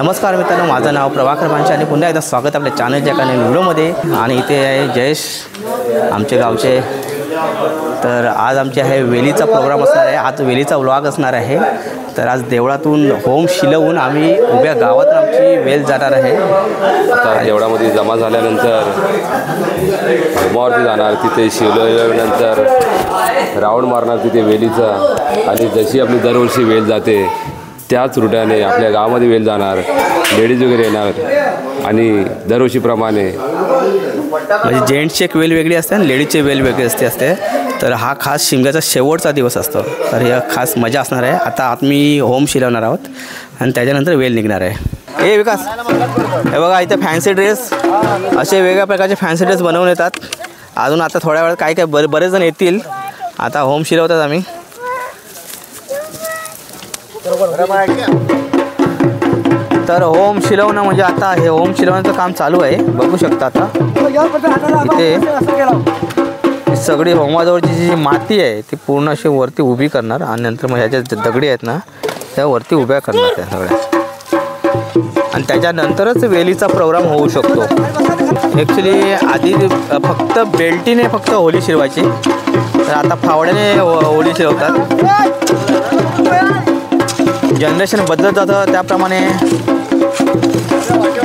नमस्कार मित्रांनो, माझं नाव प्रभाकर मांचे आणि पुन्हा एकदा स्वागत आपल्या चॅनलच्या एका नवीन व्हिडिओमध्ये. आणि इथे आहे जयेश आमचे गावचे. तर आज आमचे आहे वेलीचा प्रोग्राम असणार आहे. आज वेलीचा व्लॉग असणार आहे. तर आज देवळातून होम शिलवून आम्ही उभ्या गावातून आमची वेल जाणार आहे. आता देवळामध्ये जमा झाल्यानंतर होमावरती जाणार, तिथे शिवल्यानंतर राऊंड मारणार तिथे वेलीचा. आणि जशी आपली दरवर्षी वेल जाते त्याच रूटाने आपल्या गावामध्ये वेल जाणार, लेडीज वगैरे येणार. आणि दरवर्षीप्रमाणे म्हणजे जेंट्सची एक वेल वेगळी असते आणि लेडीजची वेल वेगळी असते. तर हा खास शिमग्याचा शेवटचा दिवस असतो. तर ही खास मजा असणार आहे. आता आम्ही होम शिलवणार आहोत आणि त्याच्यानंतर वेल निघणार आहे. हे विकास, हे बघा इथे फॅन्सी ड्रेस, असे वेगळ्या प्रकारचे फॅन्सी ड्रेस बनवून येतात. अजून आता थोड्या वेळात काय बरेच जण येतील. आता होम शिलवतात आम्ही. तर होम शिलवणं म्हणजे आता हे होम शिलवण्याचं काम चालू आहे. बघू शकता आता इथे सगळी होमाजवळची जी माती आहे ती पूर्ण अशी वरती उभी करणार आणि नंतर मग ह्याच्या दगडी आहेत ना त्या वरती उभ्या करणार त्या सगळ्या. आणि त्याच्यानंतरच वेलीचा प्रोग्राम होऊ शकतो. ॲक्च्युली आधी फक्त बेल्टीने फक्त होली शिरवायची, तर आता फावड्याने होली शिरवतात. जनरेशन बदलत जातं त्याप्रमाणे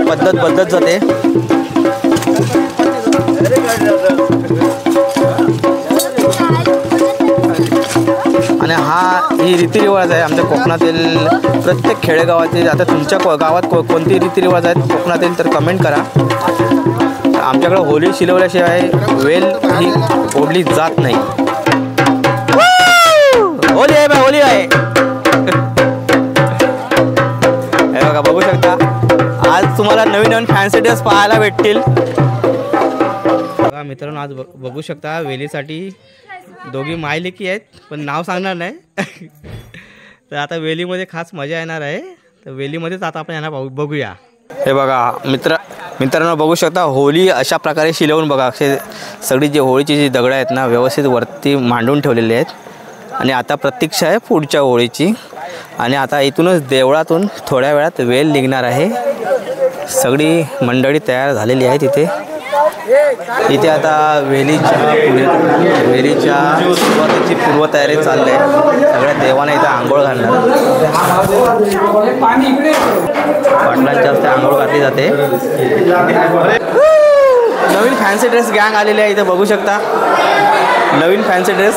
पद्धत बदलत जाते. आणि ही रीतिरिवाज आहे आमच्या कोकणातील प्रत्येक खेडेगावातील. आता तुमच्या गावात कोणती रीतिरिवाज आहेत कोकणातील तर कमेंट करा. आमच्याकडे होली शिलवल्याशिवाय वेल ही ओढली जात नाही. होली आहे बा, होली आहे. हे बघा, बघू शकता आज तुम्हाला नवीन नवीन फॅन्सी ड्रेस पाहायला भेटतील. बघा मित्रांनो, आज बघू शकता वेलीसाठी दोघी मायलेकी आहेत, पण नाव सांगणार नाही. तर आता वेलीमध्ये खास मजा येणार आहे. तर वेलीमध्येच आता आपण यांना बघूया. हे बघा मित्रांनो, बघू शकता होली अशा प्रकारे शिलवून बघा. असे सगळी जी होळीची जी दगडं आहेत ना व्यवस्थित वरती मांडून ठेवलेली आहेत. आणि आता प्रतीक्षा आहे पुढच्या होळीची. आणि आता इथूनच देवळातून थोड्या वेळात वेल निघणार आहे. सगळी मंडळी तयार झालेली आहे तिथे. इथे आता वेलीच्या सुरुवातीची पूर्वतयारी चालली आहे. सगळ्या देवांना इथे आंघोळ घालणार. पाटलांच्या हस्ते आंघोळ घातली जाते. नवीन फॅन्सी ड्रेस गँग आलेली आहे इथे बघू शकता. नवीन फॅन्सी ड्रेस.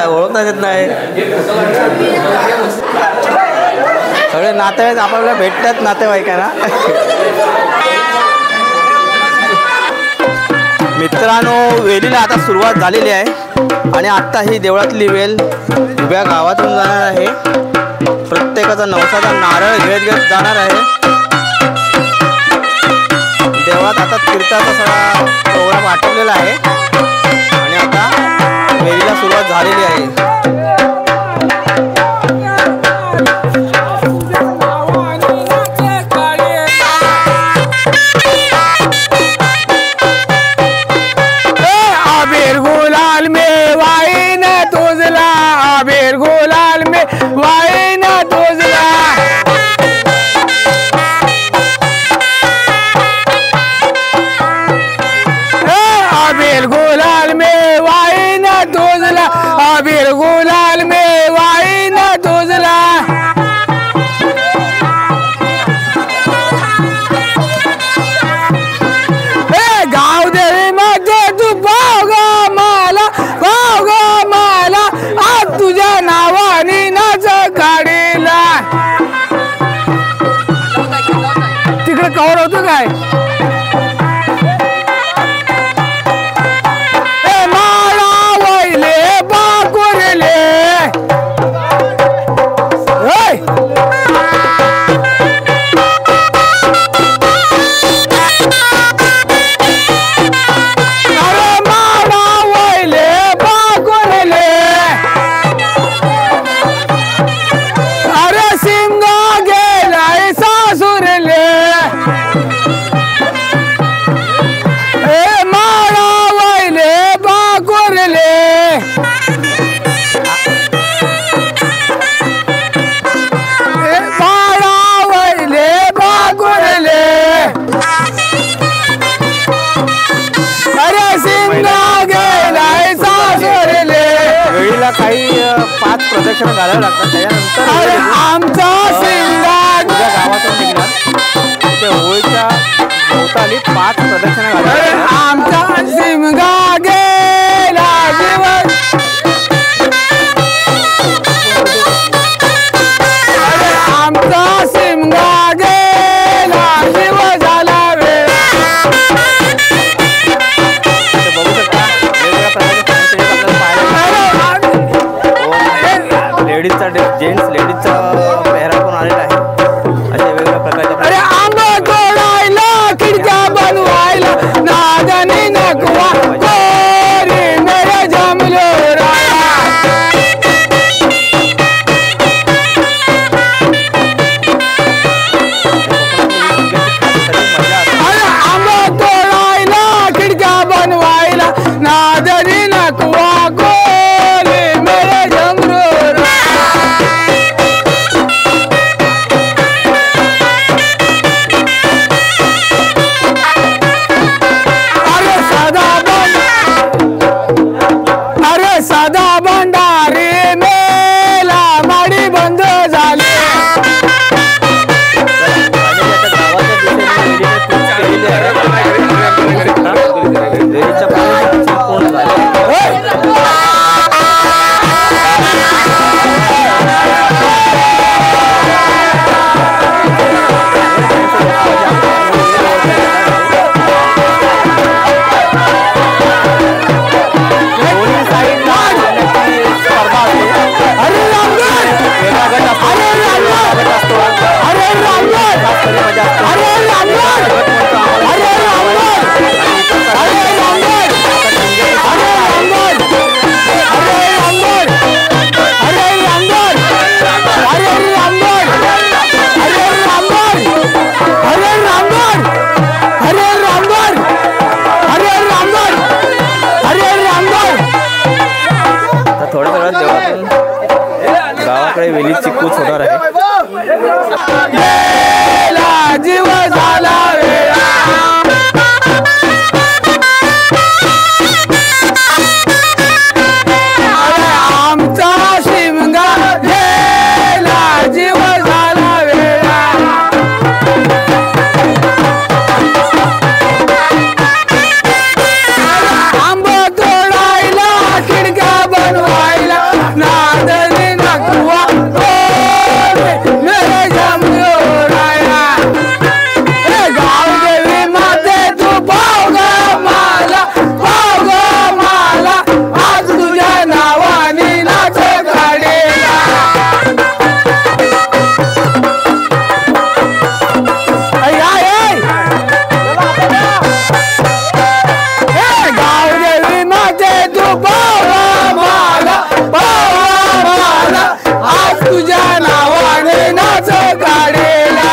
ओळखता येत नाही. सगळे नातेवाईक आपल्याला भेटतात नातेवाईकांना. मित्रांनो, वेलीला आता सुरुवात झालेली आहे. आणि आत्ता ही देवळातली वेल उभ्या गावातून जाणार आहे. प्रत्येकाचा नवसाचा नारळ घेत जाणार आहे. देवळात आता तीर्थाचा सगळा प्रोग्राम आटवलेला आहे. आणि आता वेलीला सुरुवात झालेली आहे. आबिर गुलाल में वाइन तुझला, आबिर गुलाल में वाइन तुझला. आबिर गुलाल में वाइन तुझला, आबिर गुलाल में वाइन तुझला. गाव देवी मध्ये तू भाव ग मला, भाव ग मला. आज तुझ्या नावाने नाच गाडीला. तिकडे कवर होतो काय? अरे सिंगा गेलाय सासुरले. प्रदक्षिणा घालावं लागतात. त्याच्यानंतर अरे आमचा शिंगा तुझ्या गावातून निघणार तिथे होळीच्या भोवताली 5 प्रदक्षिणा अरे घालाव्या. आमचा शिमगा गेला जीवन अरे आमचा शिमगा गेला जीव झाला वेळ. ते बघू शकता वेगवेगळ्या प्रकारचे फॅन्सी आपल्याला पाहायला लेडीजचा जेंट्स लेडीजचा पेहराव पण आलेला आहे. अशा वेगवेगळ्या प्रकारच्या अरे आंबा तोडायला खिडक्या बनवायला नादनी नकवा कोरी मेरे जमलो राया. अरे आंबा तोडायला खिडक्या बनवायला नादनी नकवा कोरी मेरे जमलो राया. अरे साधा भंडारी मेला माडी बंद झाली. अरे रामगड अरे रामगड अरे रामगड अरे रामगड अरे रामगड अरे रामगड अरे रामगड अरे रामगड अरे रामगड अरे रामगड अरे रामगड अरे रामगड अरे रामगड अरे रामगड अरे रामगड. आता थोड्या वेळात देवळातून गावाकडे वेली चिकूच होणार आहे. गेला जीव झाला वेळा. अरे आमचा शिमगा गेला जीव झाला वेळा. आंब तोडायला खिडक्या बनवायला नादनी नकवा मेरे जमलो राया. हे गाव देवी माते तू पाव ग मला आज तुझ्या नावानी नाच काढेला. हे गाव देवी माते तू पाव मला आज तुझ्या नावाने नाच काढेला.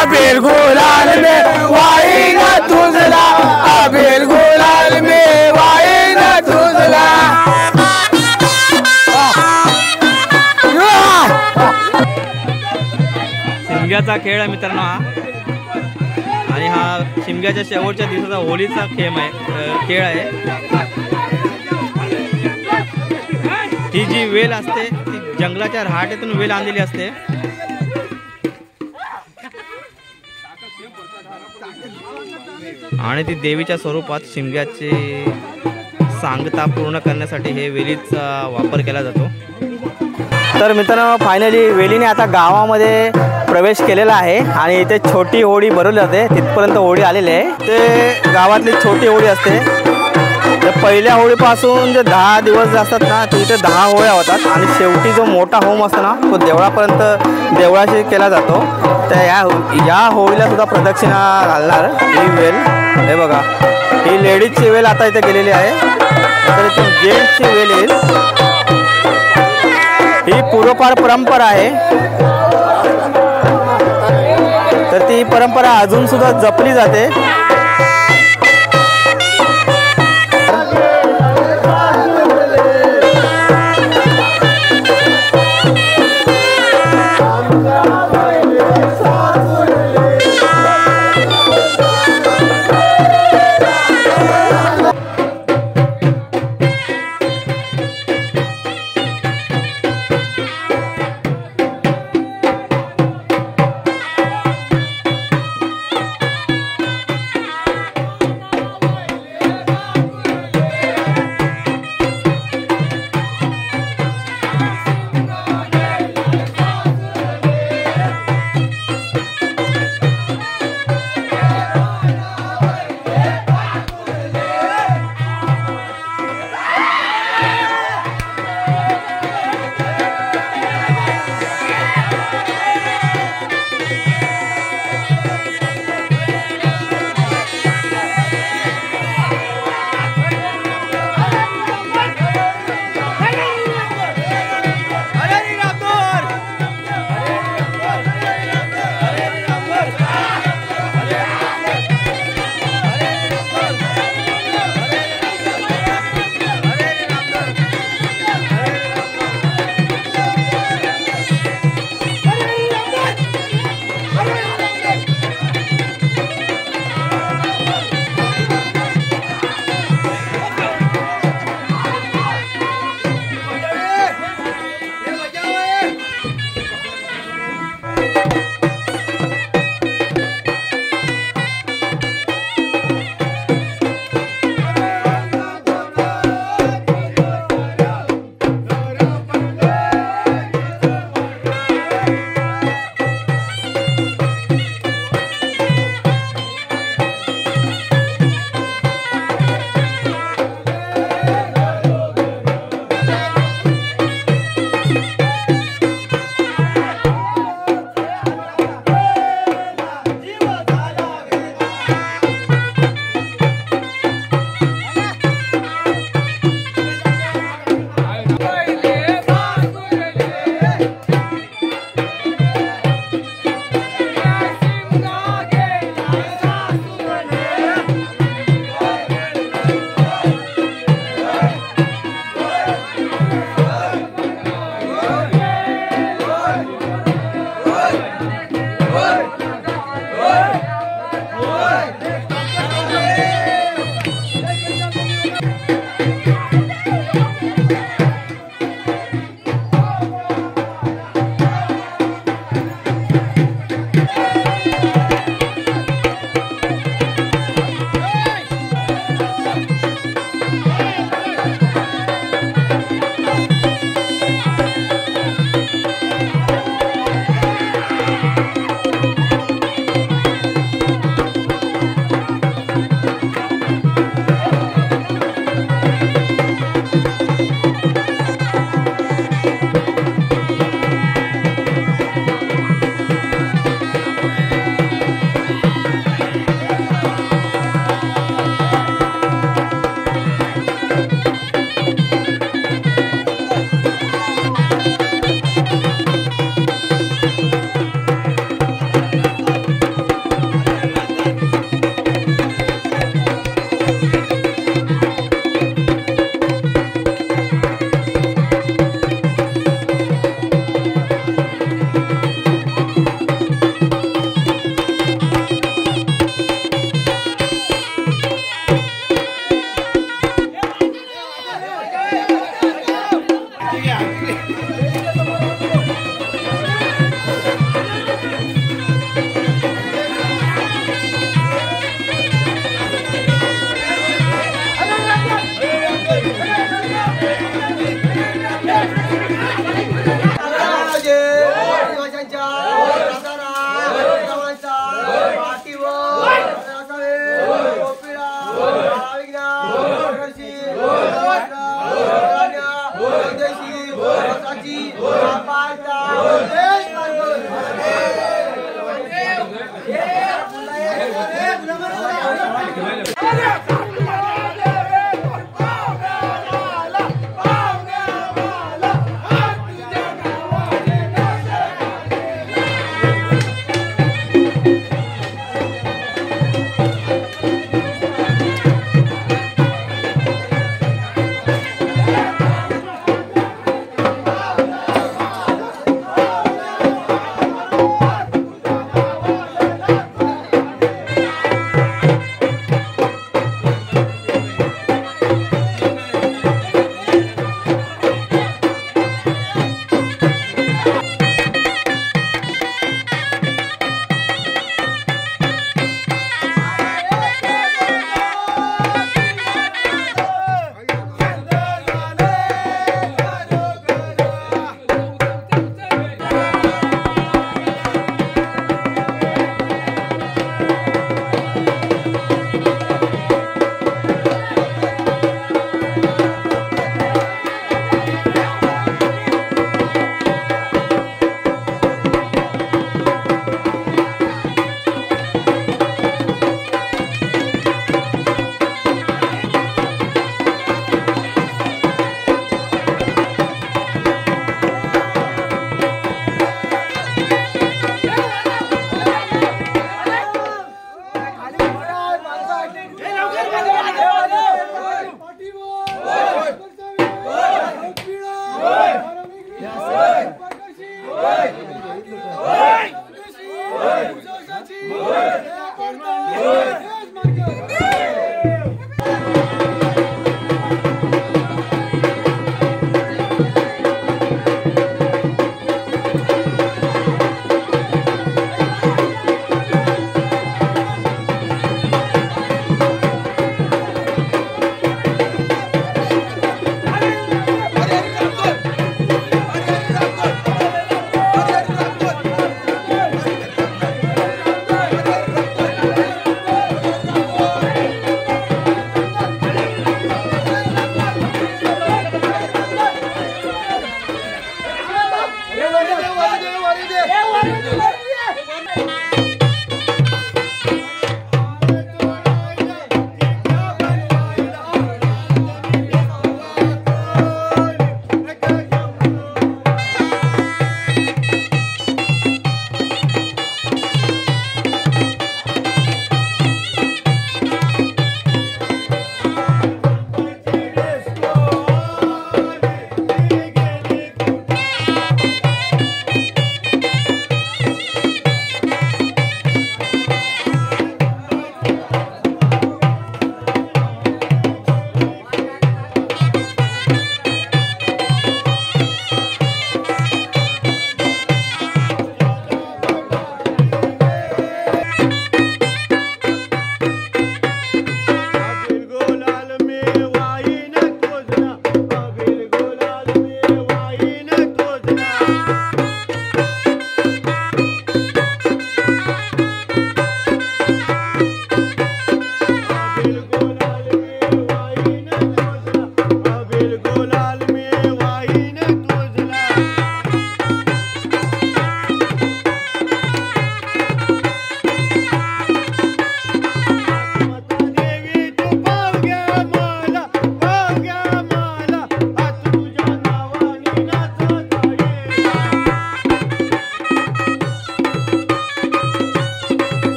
अबीर गुलाल में वाई न तुझला अबीर गुलाल में वाई न तुझला. शिमग्याचा खेळ आहे मित्रांनो हा. आणि हा शिमग्याच्या शेवटच्या दिवसाचा होळीचा खेळ आहे. ही जी वेल असते ती जंगलाच्या रहाटेतून वेल आणलेली असते. आणि ती देवीच्या स्वरूपात शिमग्याची सांगता पूर्ण करण्यासाठी हे वेलीचा वापर केला जातो. तर मित्रांनो फायनली वेलीने आता गावामध्ये प्रवेश केलेला आहे आणि इथे छोटी होळी भरवली जाते. तिथपर्यंत होळी आलेली आहे. ते गावातली छोटी होळी असते. तर पहिल्या होळीपासून जे 10 दिवस असतात ना तिथे 10 होळ्या होतात आणि शेवटी जो मोठा होम असतो ना तो देवळापर्यंत देवळाशी केला जातो. तर या होळीला सुद्धा प्रदक्षिणा घालणार ही वेल. हे बघा ही लेडीजची वेल आता इथे गेलेली आहे. तर इथून जेंट्सची वेल येईल. ही पूर्वपार परंपरा आहे. तर ती परंपरा अजून सुद्धा जपली जाते.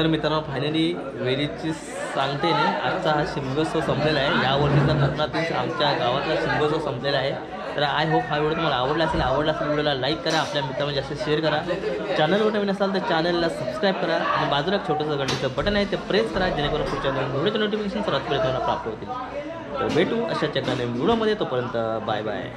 तर मित्रांनो फायनली वेलीची सांगते ने आजचा हा शिमगोत्सव संपलेला आहे. या वर्षीचा कोकणातील आमच्या गावातला शिमगोत्सव संपलेला आहे. तर आय होप हा व्हिडिओ तुम्हाला आवडला असेल व्हिडिओला लाईक करा, आपल्या मित्रांना जास्त शेअर करा. चॅनलवर नवीन असाल तर चॅनलला सबस्क्राईब करा आणि बाजूला एक छोटंसं घंटीचं बटन आहे ते प्रेस करा जेणेकरून पुढच्या व्हिडिओचे नोटिफिकेशन सर्वात पहिले तुम्हाला प्राप्त होतील. तर भेटू अशा चक्राने व्हिडिओमध्ये. तोपर्यंत बाय बाय.